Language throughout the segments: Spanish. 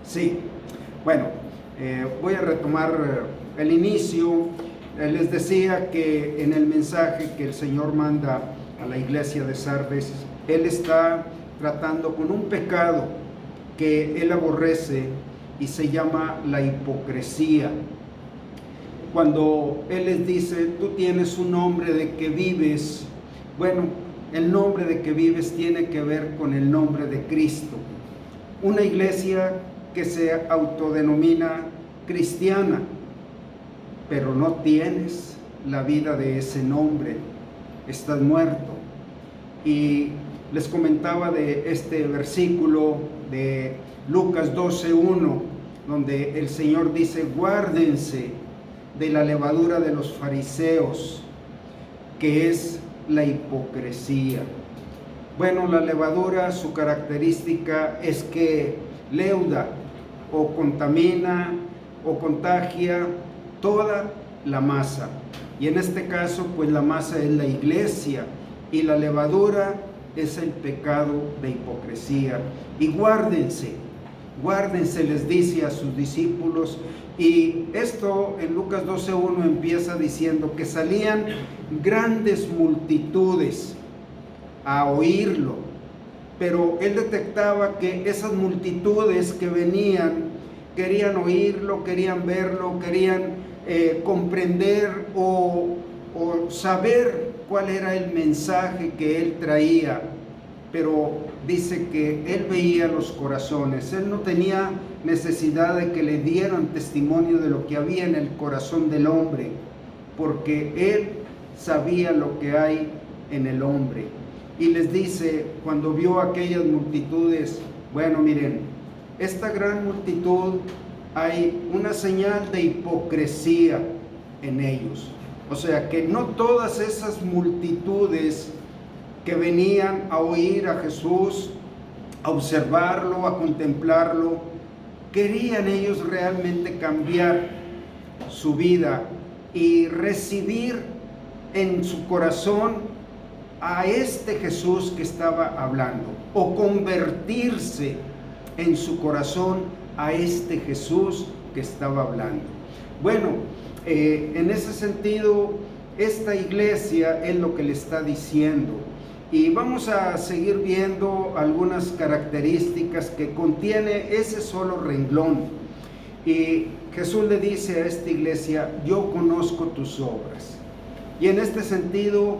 Sí, bueno, voy a retomar el inicio. Les decía que en el mensaje que el Señor manda a la iglesia de Sardes, Él está tratando con un pecado que Él aborrece y se llama la hipocresía. Cuando Él les dice, tú tienes un nombre de que vives, bueno, el nombre de que vives tiene que ver con el nombre de Cristo. Una iglesia que se autodenomina cristiana, pero no tienes la vida de ese nombre, estás muerto. Y les comentaba de este versículo de Lucas 12:1, donde el Señor dice, guárdense de la levadura de los fariseos, que es la hipocresía. Bueno, la levadura, su característica es que leuda o contamina o contagia toda la masa. Y en este caso, pues la masa es la iglesia y la levadura es el pecado de hipocresía. Y guárdense, les dice a sus discípulos. Y esto en Lucas 12:1 empieza diciendo que salían grandes multitudes a oírlo, pero él detectaba que esas multitudes que venían querían oírlo, querían verlo, querían comprender o saber cuál era el mensaje que él traía, pero dice que él veía los corazones. Él no tenía necesidad de que le dieran testimonio de lo que había en el corazón del hombre, porque él sabía lo que hay en el hombre. Y les dice, cuando vio aquellas multitudes, bueno, miren, esta gran multitud, hay una señal de hipocresía en ellos. O sea, que no todas esas multitudes que venían a oír a Jesús, a observarlo, a contemplarlo, querían ellos realmente cambiar su vida y recibir en su corazón a este Jesús que estaba hablando, o convertirse en su corazón a este Jesús que estaba hablando. Bueno, en ese sentido, esta iglesia es lo que le está diciendo. Y vamos a seguir viendo algunas características que contiene ese solo renglón. Y Jesús le dice a esta iglesia, yo conozco tus obras. Y en este sentido,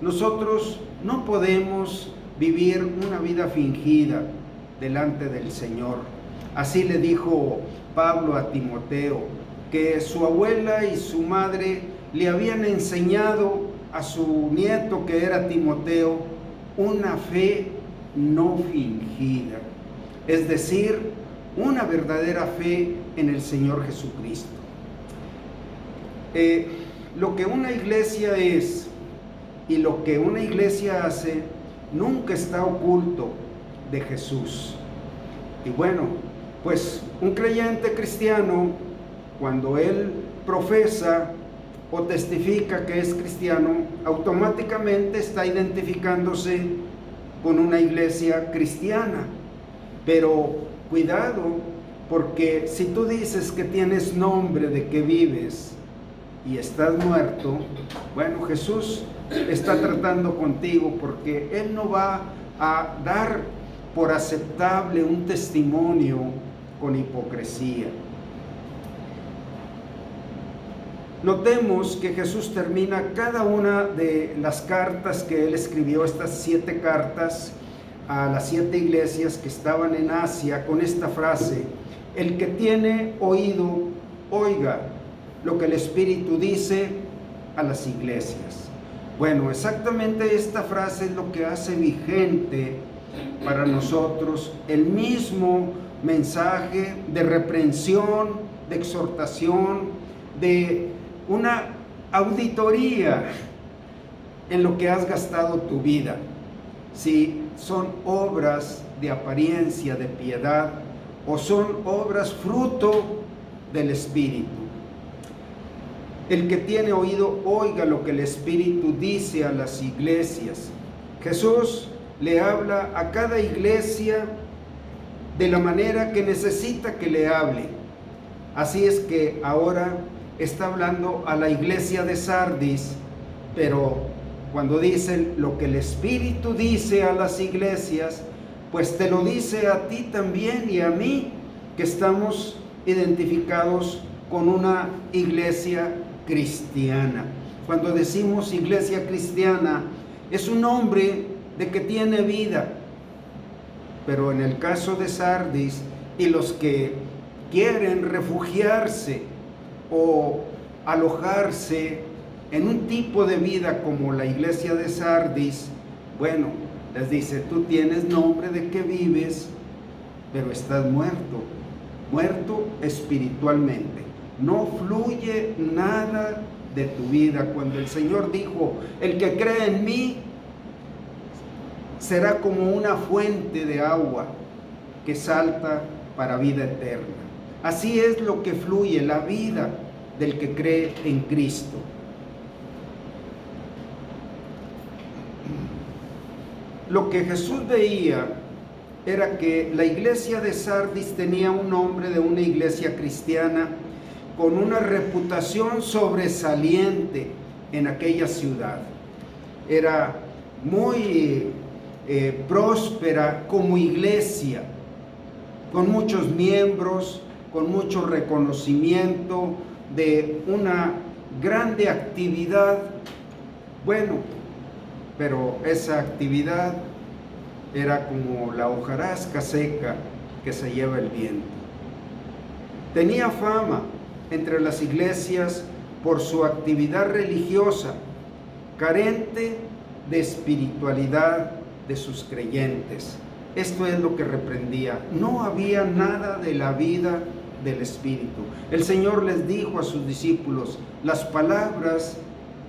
nosotros no podemos vivir una vida fingida delante del Señor. Así le dijo Pablo a Timoteo, que su abuela y su madre le habían enseñado a su nieto, que era Timoteo, una fe no fingida, es decir, una verdadera fe en el Señor Jesucristo. Lo que una iglesia es y lo que una iglesia hace nunca está oculto de Jesús. Y bueno, pues un creyente cristiano, cuando él profesa o testifica que es cristiano, automáticamente está identificándose con una iglesia cristiana. Pero cuidado, porque si tú dices que tienes nombre de que vives y estás muerto, bueno, Jesús está tratando contigo, porque Él no va a dar por aceptable un testimonio con hipocresía. Notemos que Jesús termina cada una de las cartas que Él escribió, estas 7 cartas a las 7 iglesias que estaban en Asia, con esta frase: el que tiene oído, oiga lo que el Espíritu dice a las iglesias. Bueno, exactamente esta frase es lo que hace vigente para nosotros el mismo mensaje de reprensión, de exhortación, de una auditoría en lo que has gastado tu vida. Si son obras de apariencia, de piedad, o son obras fruto del Espíritu. El que tiene oído, oiga lo que el Espíritu dice a las iglesias. Jesús le habla a cada iglesia de la manera que necesita que le hable. Así es que ahora está hablando a la iglesia de Sardis, pero cuando dice lo que el Espíritu dice a las iglesias, pues te lo dice a ti también y a mí, que estamos identificados con una iglesia cristiana. Cuando decimos iglesia cristiana, es un nombre de que tiene vida. Pero en el caso de Sardis y los que quieren refugiarse o alojarse en un tipo de vida como la iglesia de Sardis, bueno, les dice, tú tienes nombre de que vives, pero estás muerto, muerto espiritualmente. No fluye nada de tu vida. Cuando el Señor dijo, el que cree en mí será como una fuente de agua que salta para vida eterna. Así es lo que fluye, la vida del que cree en Cristo. Lo que Jesús veía era que la iglesia de Sardis tenía un nombre de una iglesia cristiana con una reputación sobresaliente en aquella ciudad. Era muy próspera como iglesia, con muchos miembros, con mucho reconocimiento de una grande actividad. Bueno, pero esa actividad era como la hojarasca seca que se lleva el viento. Tenía fama entre las iglesias por su actividad religiosa, carente de espiritualidad de sus creyentes. Esto es lo que reprendía. No había nada de la vida del Espíritu. El Señor les dijo a sus discípulos, las palabras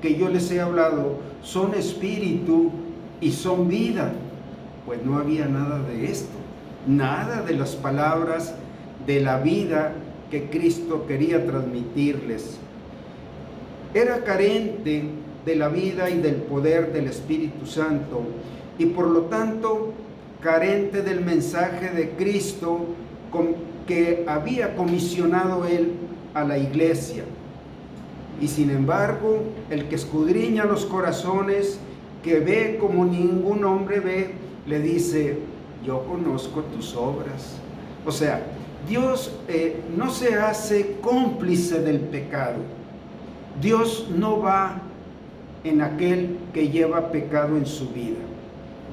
que yo les he hablado son espíritu y son vida. Pues no había nada de esto, nada de las palabras de la vida que Cristo quería transmitirles. Era carente de la vida y del poder del Espíritu Santo y por lo tanto carente del mensaje de Cristo que había comisionado Él a la iglesia. Y sin embargo, el que escudriña los corazones, que ve como ningún hombre ve, le dice, yo conozco tus obras. O sea, Dios no se hace cómplice del pecado. Dios no va en aquel que lleva pecado en su vida.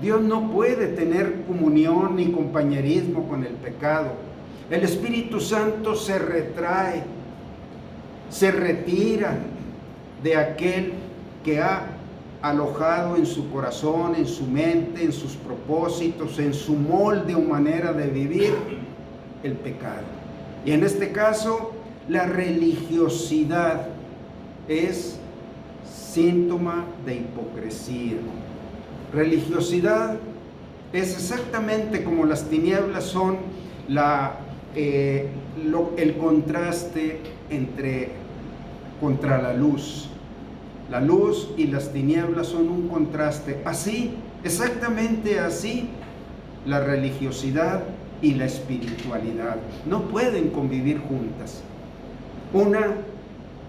Dios no puede tener comunión ni compañerismo con el pecado. El Espíritu Santo se retrae, se retira de aquel que ha alojado en su corazón, en su mente, en sus propósitos, en su molde o manera de vivir el pecado. Y en este caso, la religiosidad es síntoma de hipocresía. Religiosidad es exactamente como las tinieblas son el contraste contra la luz. La luz y las tinieblas son un contraste. Así, exactamente así, la religiosidad y la espiritualidad no pueden convivir juntas. Una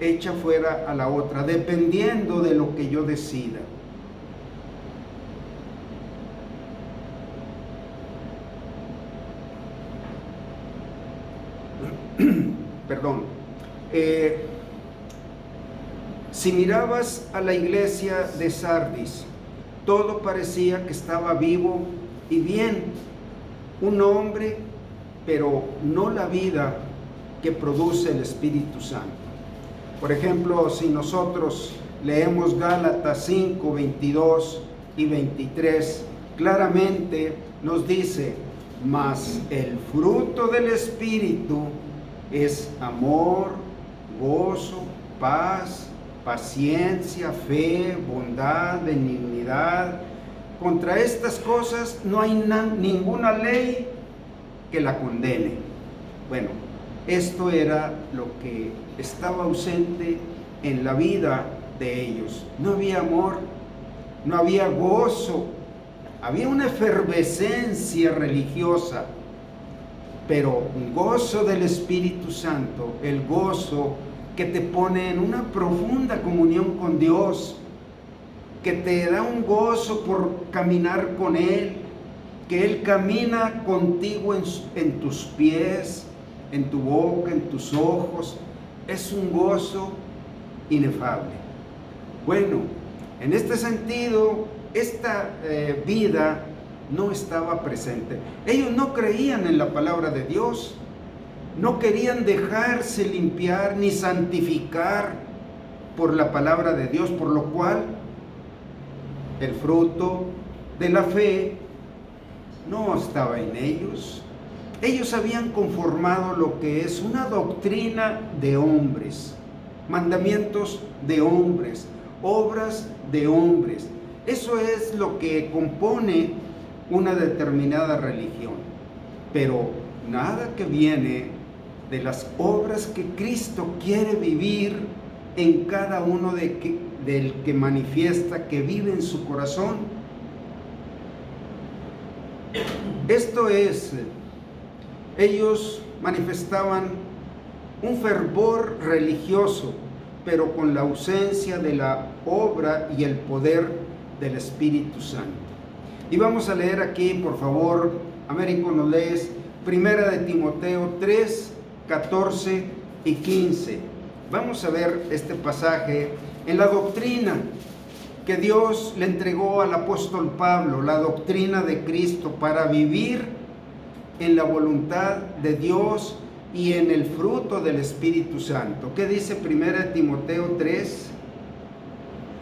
echa fuera a la otra, dependiendo de lo que yo decida. Perdón. Si mirabas a la iglesia de Sardis, todo parecía que estaba vivo y bien, un hombre, pero no la vida que produce el Espíritu Santo. Por ejemplo, si nosotros leemos Gálatas 5, 22 y 23, claramente nos dice, mas el fruto del Espíritu es amor, gozo, paz, paciencia, fe, bondad, benignidad. Contra estas cosas no hay ninguna ley que la condene. Bueno, esto era lo que estaba ausente en la vida de ellos. No había amor, no había gozo, había una efervescencia religiosa, pero un gozo del Espíritu Santo, el gozo que te pone en una profunda comunión con Dios, que te da un gozo por caminar con Él, que Él camina contigo en tus pies, en tu boca, en tus ojos. Es un gozo inefable. Bueno, en este sentido, esta vida no estaba presente. Ellos no creían en la palabra de Dios, no querían dejarse limpiar ni santificar por la palabra de Dios, por lo cual el fruto de la fe no estaba en ellos. Ellos habían conformado lo que es una doctrina de hombres, mandamientos de hombres, obras de hombres. Eso es lo que compone una determinada religión, pero nada que viene de las obras que Cristo quiere vivir en cada uno del que manifiesta, que vive en su corazón. Esto es, ellos manifestaban un fervor religioso, pero con la ausencia de la obra y el poder del Espíritu Santo. Y vamos a leer aquí, por favor, Américo, nos lees Primera de Timoteo 3, 14 y 15. Vamos a ver este pasaje en la doctrina que Dios le entregó al apóstol Pablo, la doctrina de Cristo para vivir en la voluntad de Dios y en el fruto del Espíritu Santo. ¿Qué dice 1 Timoteo 3?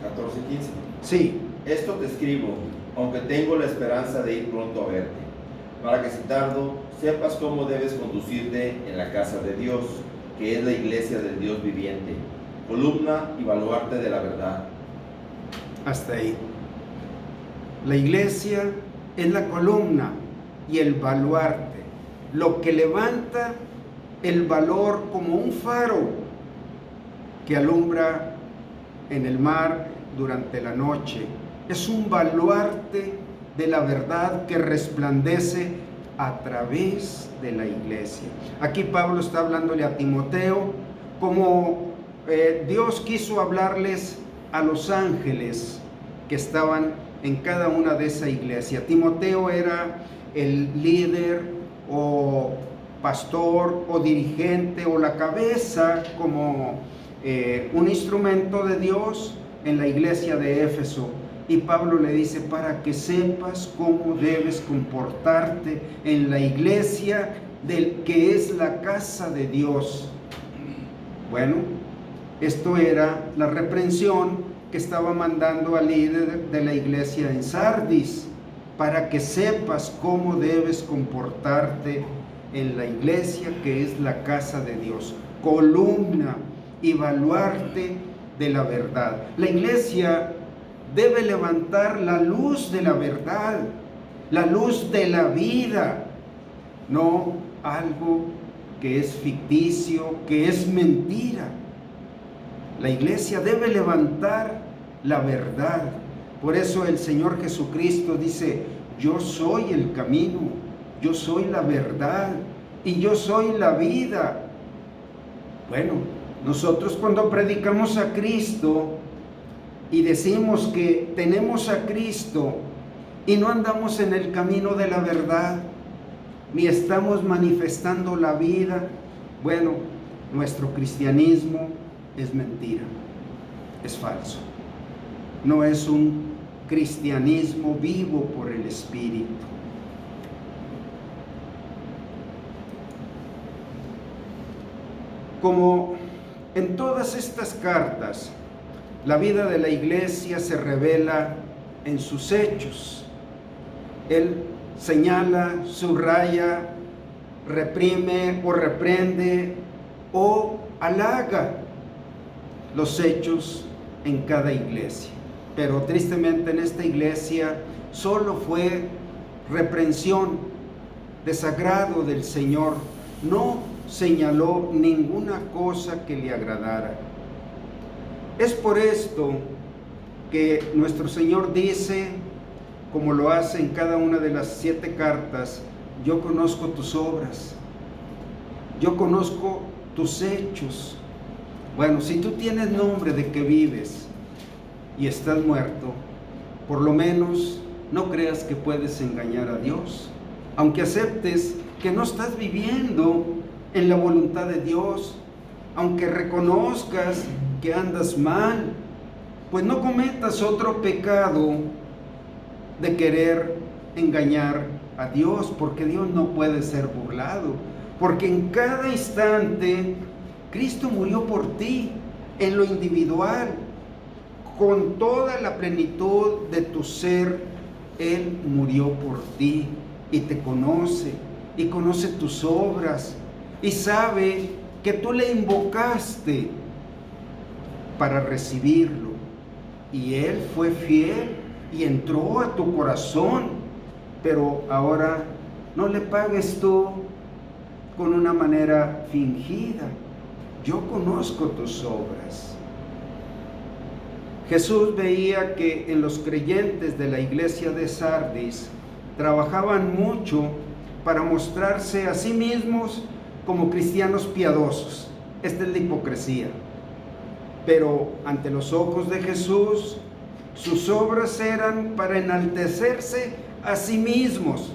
14 y 15. Sí. Esto te escribo, aunque tengo la esperanza de ir pronto a verte, para que si tardo, sepas cómo debes conducirte en la casa de Dios, que es la iglesia del Dios viviente, columna y baluarte de la verdad. Hasta ahí. La iglesia es la columna y el baluarte, lo que levanta el valor como un faro que alumbra en el mar durante la noche. Es un baluarte de la verdad que resplandece a través de la iglesia. Aquí Pablo está hablándole a Timoteo como Dios quiso hablarles a los ángeles que estaban en cada una de esa iglesia. Timoteo era el líder o pastor o dirigente o la cabeza, como un instrumento de Dios en la iglesia de Éfeso. Y Pablo le dice, para que sepas cómo debes comportarte en la iglesia del que es la casa de Dios. Bueno, esto era la reprensión que estaba mandando al líder de la iglesia en Sardis, para que sepas cómo debes comportarte en la iglesia que es la casa de Dios, columna y baluarte de la verdad. La iglesia debe levantar la luz de la verdad, la luz de la vida, no algo que es ficticio, que es mentira. La iglesia debe levantar la verdad. Por eso el Señor Jesucristo dice, yo soy el camino, yo soy la verdad y yo soy la vida. Bueno, nosotros cuando predicamos a Cristo y decimos que tenemos a Cristo y no andamos en el camino de la verdad, ni estamos manifestando la vida, bueno, nuestro cristianismo es mentira, es falso. No es un cristianismo vivo por el Espíritu. Como en todas estas cartas, la vida de la iglesia se revela en sus hechos. Él señala, subraya, reprime o reprende o halaga los hechos en cada iglesia. Pero tristemente en esta iglesia solo fue reprensión, desagrado del Señor. No señaló ninguna cosa que le agradara. Es por esto que nuestro Señor dice, como lo hace en cada una de las 7 cartas, yo conozco tus obras, yo conozco tus hechos. Bueno, si tú tienes nombre de que vives y estás muerto, por lo menos no creas que puedes engañar a Dios. Aunque aceptes que no estás viviendo en la voluntad de Dios, aunque reconozcas que andas mal, pues no cometas otro pecado de querer engañar a Dios, porque Dios no puede ser burlado, porque en cada instante Cristo murió por ti, en lo individual, con toda la plenitud de tu ser. Él murió por ti y te conoce, y conoce tus obras, y sabe que tú le invocaste para recibirlo, y Él fue fiel y entró a tu corazón. Pero ahora no le pagues tú con una manera fingida. Yo conozco tus obras. Jesús veía que en los creyentes de la iglesia de Sardis trabajaban mucho para mostrarse a sí mismos como cristianos piadosos. Esta es la hipocresía. Pero ante los ojos de Jesús, sus obras eran para enaltecerse a sí mismos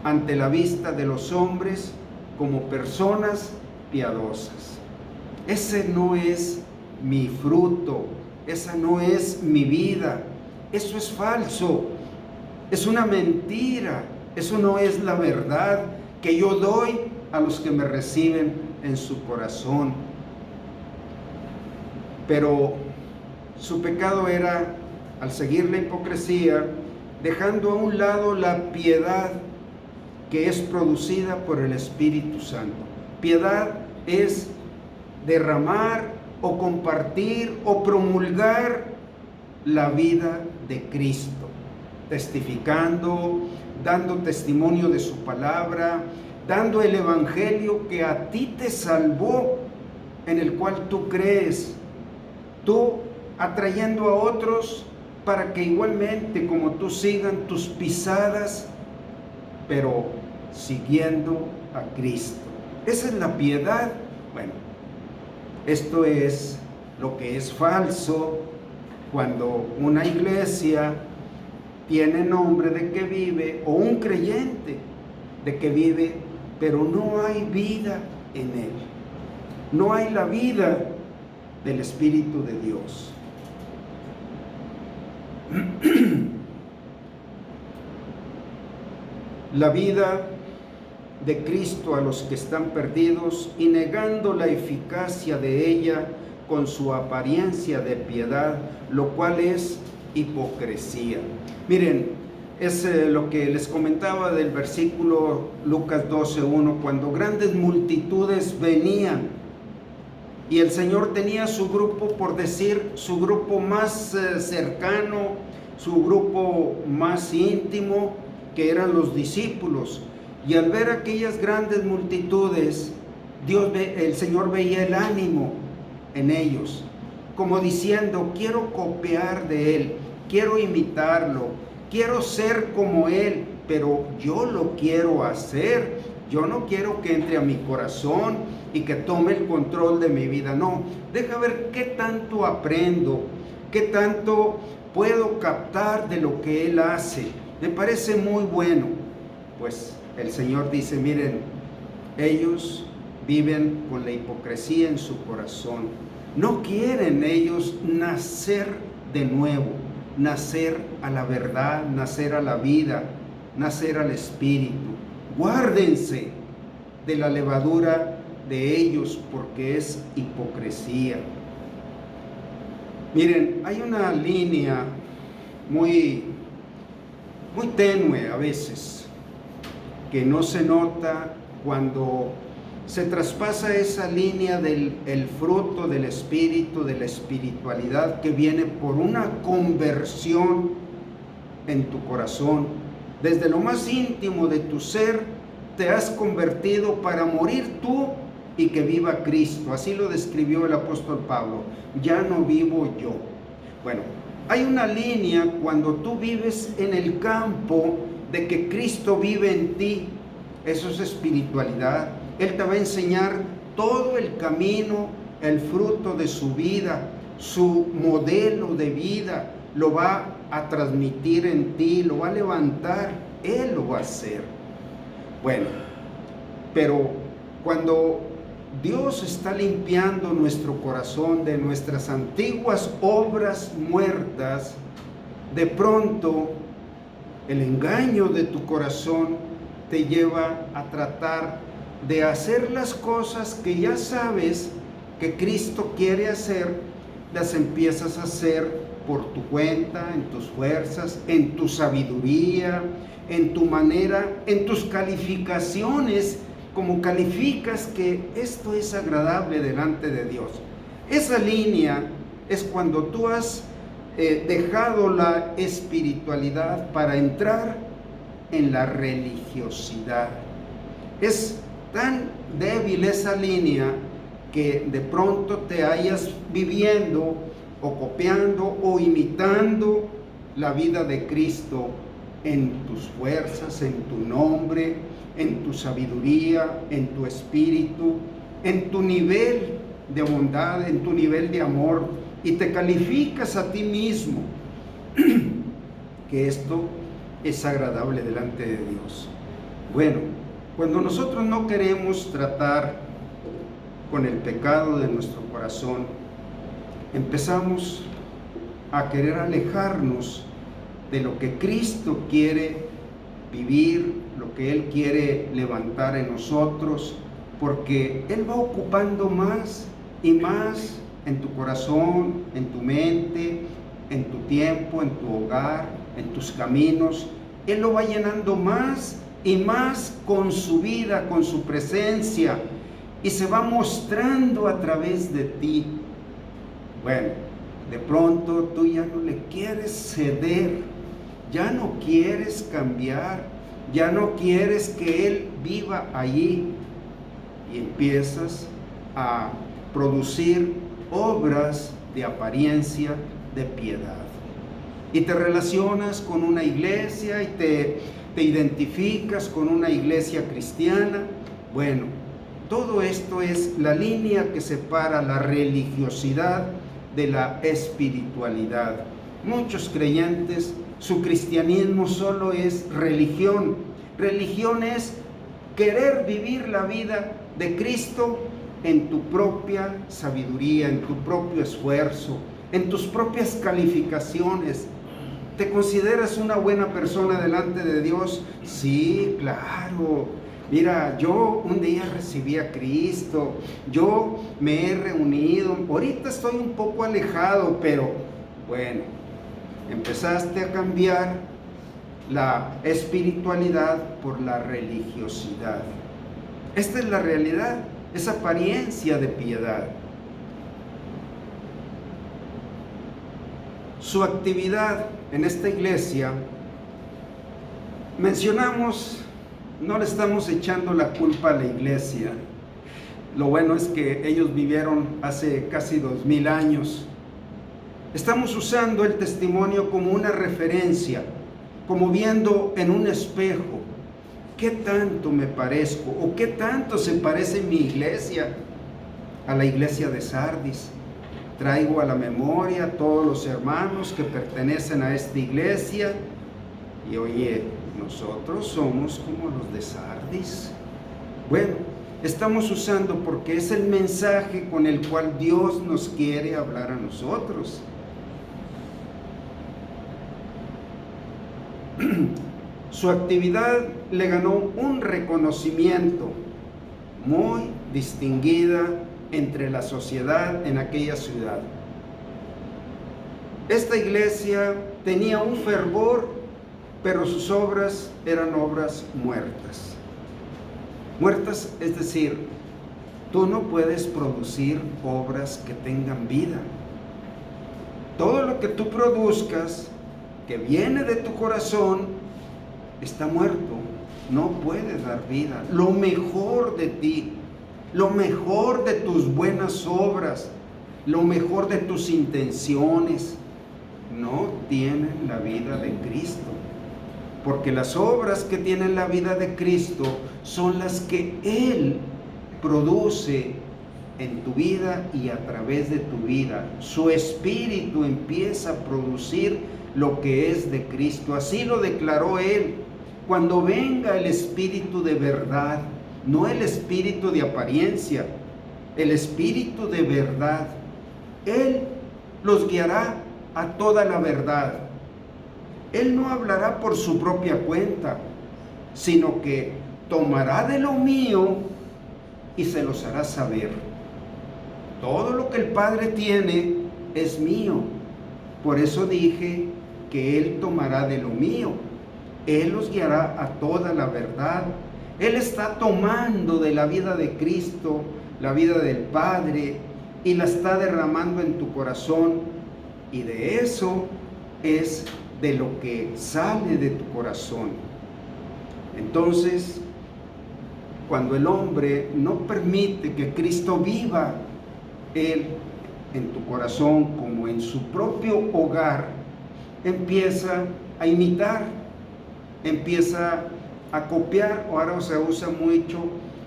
ante la vista de los hombres como personas piadosas. Ese no es mi fruto, esa no es mi vida, eso es falso, es una mentira, eso no es la verdad que yo doy a los que me reciben en su corazón. Pero su pecado era, al seguir la hipocresía, dejando a un lado la piedad que es producida por el Espíritu Santo. Piedad es derramar o compartir o promulgar la vida de Cristo, testificando, dando testimonio de su palabra, dando el evangelio que a ti te salvó, en el cual tú crees, tú atrayendo a otros para que igualmente como tú sigan tus pisadas, pero siguiendo a Cristo. Esa es la piedad. Bueno, esto es lo que es falso cuando una iglesia tiene nombre de que vive, o un creyente de que vive, pero no hay vida en él. No hay la vida del Espíritu de Dios. La vida de Cristo a los que están perdidos y negando la eficacia de ella con su apariencia de piedad, lo cual es hipocresía. Miren, es lo que les comentaba del versículo Lucas 12:1, cuando grandes multitudes venían y el Señor tenía su grupo, por decir, su grupo más cercano, su grupo más íntimo, que eran los discípulos. Y al ver aquellas grandes multitudes, el Señor veía el ánimo en ellos, como diciendo: quiero copiar de Él, quiero imitarlo, quiero ser como Él, pero yo lo quiero hacer. Yo no quiero que entre a mi corazón y que tome el control de mi vida. No, deja ver qué tanto aprendo, qué tanto puedo captar de lo que Él hace. Me parece muy bueno. Pues el Señor dice: miren, ellos viven con la hipocresía en su corazón. No quieren ellos nacer de nuevo, nacer a la verdad, nacer a la vida, nacer al Espíritu. Guárdense de la levadura de ellos, porque es hipocresía. Miren, hay una línea muy tenue a veces, que no se nota cuando se traspasa esa línea del fruto del Espíritu, de la espiritualidad, que viene por una conversión en tu corazón. Desde lo más íntimo de tu ser te has convertido para morir tú y que viva Cristo. Así lo describió el apóstol Pablo: ya no vivo yo. Bueno, hay una línea cuando tú vives en el campo de que Cristo vive en ti. Eso es espiritualidad, Él te va a enseñar todo el camino, el fruto de su vida, su modelo de vida, lo va a transmitir en ti, lo va a levantar, Él lo va a hacer. Bueno, pero cuando Dios está limpiando nuestro corazón de nuestras antiguas obras muertas, de pronto el engaño de tu corazón te lleva a tratar de hacer las cosas que ya sabes que Cristo quiere hacer, las empiezas a hacer por tu cuenta, en tus fuerzas, en tu sabiduría, en tu manera, en tus calificaciones, como calificas que esto es agradable delante de Dios. Esa línea es cuando tú has dejado la espiritualidad para entrar en la religiosidad. Es tan débil esa línea que de pronto te hayas viviendo o copiando o imitando la vida de Cristo en tus fuerzas, en tu nombre, en tu sabiduría, en tu espíritu, en tu nivel de bondad, en tu nivel de amor, y te calificas a ti mismo que esto es agradable delante de Dios. Bueno, cuando nosotros no queremos tratar con el pecado de nuestro corazón, empezamos a querer alejarnos de lo que Cristo quiere vivir, lo que Él quiere levantar en nosotros, porque Él va ocupando más y más en tu corazón, en tu mente, en tu tiempo, en tu hogar, en tus caminos. Él lo va llenando más y más con su vida, con su presencia, y se va mostrando a través de ti. Bueno, de pronto tú ya no le quieres ceder, ya no quieres cambiar, ya no quieres que Él viva allí, y empiezas a producir obras de apariencia de piedad. Y te relacionas con una iglesia y te identificas con una iglesia cristiana. Bueno, todo esto es la línea que separa la religiosidad de la espiritualidad. Muchos creyentes, su cristianismo solo es religión. Religión es querer vivir la vida de Cristo en tu propia sabiduría, en tu propio esfuerzo, en tus propias calificaciones. ¿Te consideras una buena persona delante de Dios? Sí, claro. Mira, yo un día recibí a Cristo, yo me he reunido, ahorita estoy un poco alejado, pero bueno, empezaste a cambiar la espiritualidad por la religiosidad. Esta es la realidad, es apariencia de piedad. Su actividad en esta iglesia, mencionamos, no le estamos echando la culpa a la iglesia. Lo bueno es que ellos vivieron hace casi 2000 años. Estamos usando el testimonio como una referencia, como viendo en un espejo. ¿Qué tanto me parezco o qué tanto se parece mi iglesia a la iglesia de Sardis? Traigo a la memoria a todos los hermanos que pertenecen a esta iglesia y oye, nosotros somos como los de Sardis. Bueno, estamos usando porque es el mensaje con el cual Dios nos quiere hablar a nosotros. Su actividad le ganó un reconocimiento muy distinguida entre la sociedad en aquella ciudad. Esta iglesia tenía un fervor, pero sus obras eran obras muertas. Muertas, es decir, tú no puedes producir obras que tengan vida. Todo lo que tú produzcas, que viene de tu corazón, está muerto, no puede dar vida. Lo mejor de ti, lo mejor de tus buenas obras, lo mejor de tus intenciones, no tienen la vida de Cristo. Porque las obras que tienen la vida de Cristo son las que Él produce en tu vida y a través de tu vida. Su espíritu empieza a producir lo que es de Cristo. Así lo declaró Él. Cuando venga el espíritu de verdad, no el espíritu de apariencia, el espíritu de verdad, Él los guiará a toda la verdad. Él no hablará por su propia cuenta, sino que tomará de lo mío y se los hará saber. Todo lo que el Padre tiene es mío. Por eso dije que Él tomará de lo mío. Él los guiará a toda la verdad. Él está tomando de la vida de Cristo, la vida del Padre, y la está derramando en tu corazón. Y de eso es de lo que sale de tu corazón. Entonces, cuando el hombre no permite que Cristo viva Él en tu corazón como en su propio hogar, empieza a imitar, empieza a copiar. Ahora se usa mucho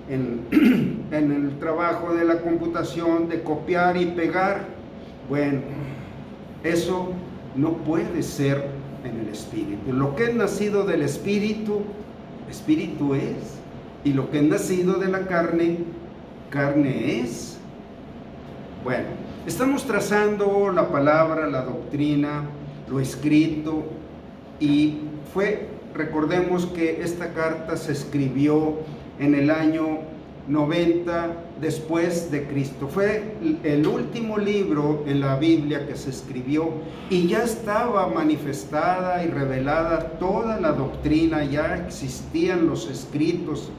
en el trabajo de la computación de copiar y pegar. Bueno, eso no puede ser en el Espíritu. Lo que es nacido del Espíritu, Espíritu es, y lo que es nacido de la carne, carne es. Bueno, estamos trazando la palabra, la doctrina, lo escrito, y recordemos que esta carta se escribió en el año 90 después de Cristo. Fue el último libro en la Biblia que se escribió, y ya estaba manifestada y revelada toda la doctrina. Ya existían los escritos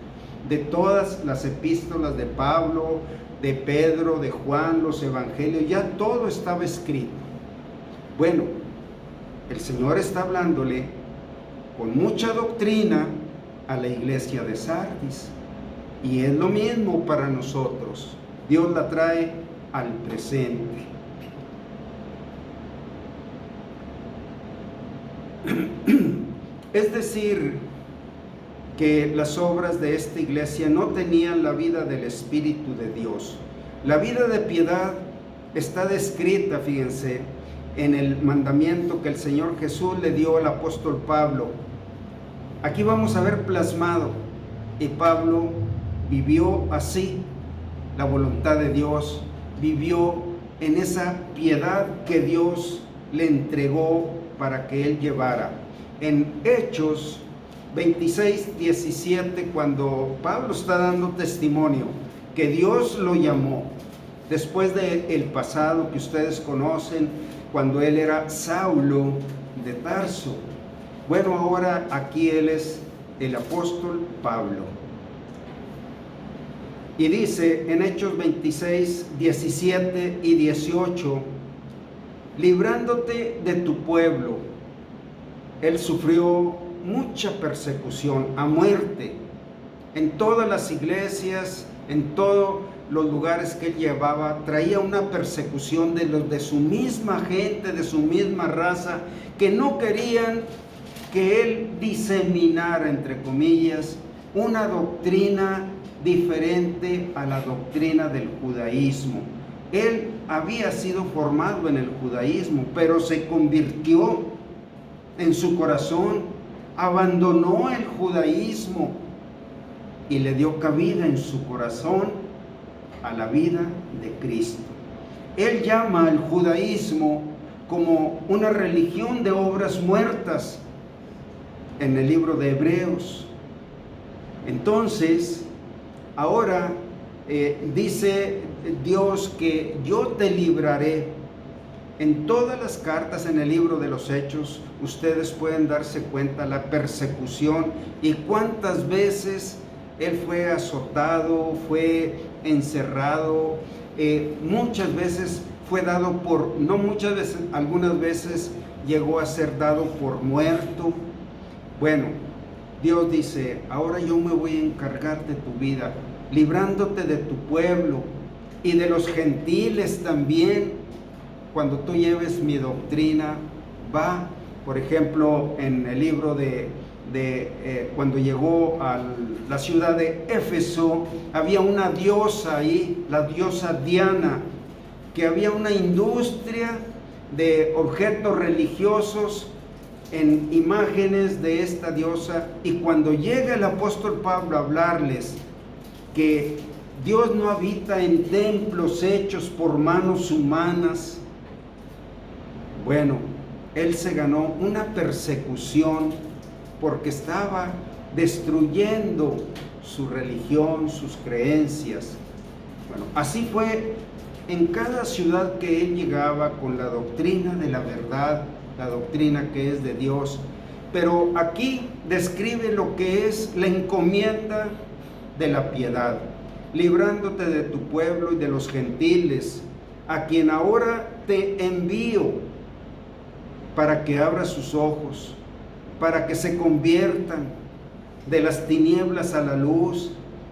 de todas las epístolas de Pablo, de Pedro, de Juan, los evangelios, ya todo estaba escrito. Bueno, el Señor está hablándole con mucha doctrina a la iglesia de Sardis, y es lo mismo para nosotros. Dios la trae al presente. Es decir, que las obras de esta iglesia no tenían la vida del Espíritu de Dios. La vida de piedad está descrita, fíjense, en el mandamiento que el Señor Jesús le dio al apóstol Pablo. Aquí vamos a ver plasmado, y Pablo vivió así la voluntad de Dios, vivió en esa piedad que Dios le entregó para que él llevara. En Hechos 26, 17, cuando Pablo está dando testimonio que Dios lo llamó, después del pasado que ustedes conocen, cuando él era Saulo de Tarso. Bueno, ahora aquí él es el apóstol Pablo. Y dice en Hechos 26, 17 y 18, librándote de tu pueblo. Él sufrió mucha persecución, a muerte, en todas las iglesias, en todos los lugares que él llevaba. Traía una persecución de los de su misma gente, de su misma raza, que no querían que él diseminara, entre comillas, una doctrina diferente a la doctrina del judaísmo. Él había sido formado en el judaísmo, pero se convirtió en su corazón, abandonó el judaísmo y le dio cabida en su corazón a la vida de Cristo. Él llama al judaísmo como una religión de obras muertas en el libro de Hebreos. Entonces, ahora dice Dios que yo te libraré. En todas las cartas en el libro de los Hechos, ustedes pueden darse cuenta la persecución y cuántas veces él fue azotado, fue encerrado, muchas veces fue dado por, no muchas veces, algunas veces llegó a ser dado por muerto. Bueno, Dios dice, ahora yo me voy a encargar de tu vida, librándote de tu pueblo y de los gentiles también. Cuando tú lleves mi doctrina, va, por ejemplo, en el libro de cuando llegó a la ciudad de Éfeso, había una diosa ahí, la diosa Diana, que había una industria de objetos religiosos en imágenes de esta diosa. Y cuando llega el apóstol Pablo a hablarles que Dios no habita en templos hechos por manos humanas, bueno, él se ganó una persecución porque estaba destruyendo su religión, sus creencias. Bueno, así fue en cada ciudad que él llegaba con la doctrina de la verdad, la doctrina que es de Dios. Pero aquí describe lo que es la encomienda de la piedad, librándote de tu pueblo y de los gentiles, a quien ahora te envío para que abra sus ojos, para que se conviertan de las tinieblas a la luz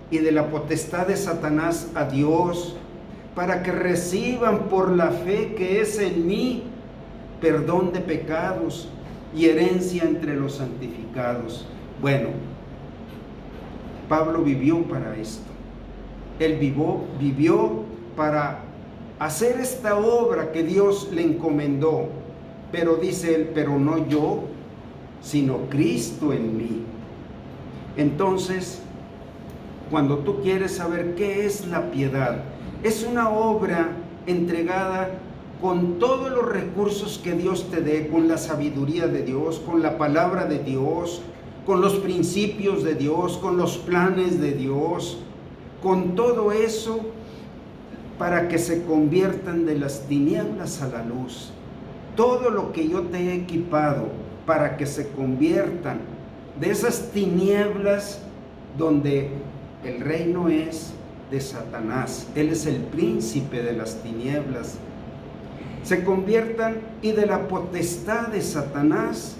y de la potestad de Satanás a Dios, para que reciban por la fe que es en mí perdón de pecados y herencia entre los santificados. Bueno, Pablo vivió para esto. Él vivió para hacer esta obra que Dios le encomendó. Pero dice él, pero no yo, sino Cristo en mí. Entonces, cuando tú quieres saber qué es la piedad, es una obra entregada con todos los recursos que Dios te dé, con la sabiduría de Dios, con la palabra de Dios, con los principios de Dios, con los planes de Dios, con todo eso para que se conviertan de las tinieblas a la luz. Todo lo que yo te he equipado para que se conviertan de esas tinieblas donde el reino es de Satanás. Él es el príncipe de las tinieblas. Se conviertan y de la potestad de Satanás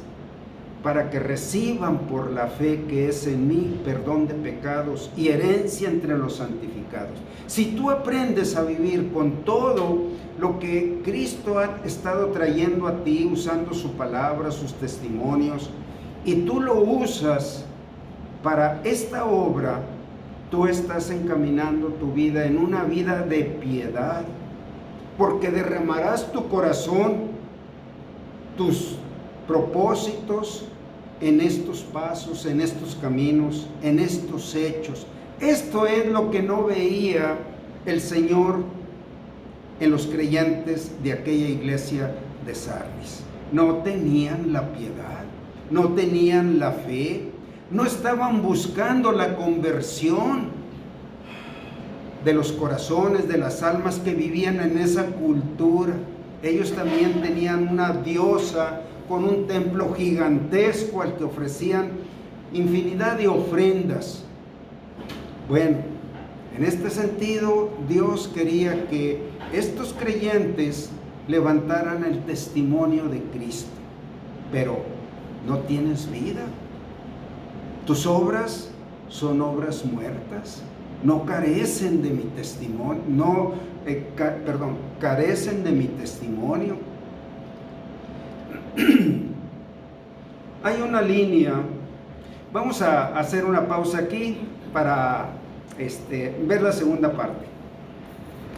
para que reciban por la fe que es en mí perdón de pecados y herencia entre los santificados. Si tú aprendes a vivir con todo lo que Cristo ha estado trayendo a ti, usando su palabra, sus testimonios, y tú lo usas para esta obra, tú estás encaminando tu vida en una vida de piedad, porque derramarás tu corazón, tus propósitos en estos pasos, en estos caminos, en estos hechos. Esto es lo que no veía el Señor en los creyentes de aquella iglesia de Sardis. No tenían la piedad, no tenían la fe, no estaban buscando la conversión de los corazones, de las almas que vivían en esa cultura. Ellos también tenían una diosa con un templo gigantesco al que ofrecían infinidad de ofrendas. Bueno, en este sentido, Dios quería que estos creyentes levantaran el testimonio de Cristo, pero no tienes vida. Tus obras son obras muertas, no carecen de mi testimonio, carecen de mi testimonio. Hay una línea, vamos a hacer una pausa aquí para ver la segunda parte.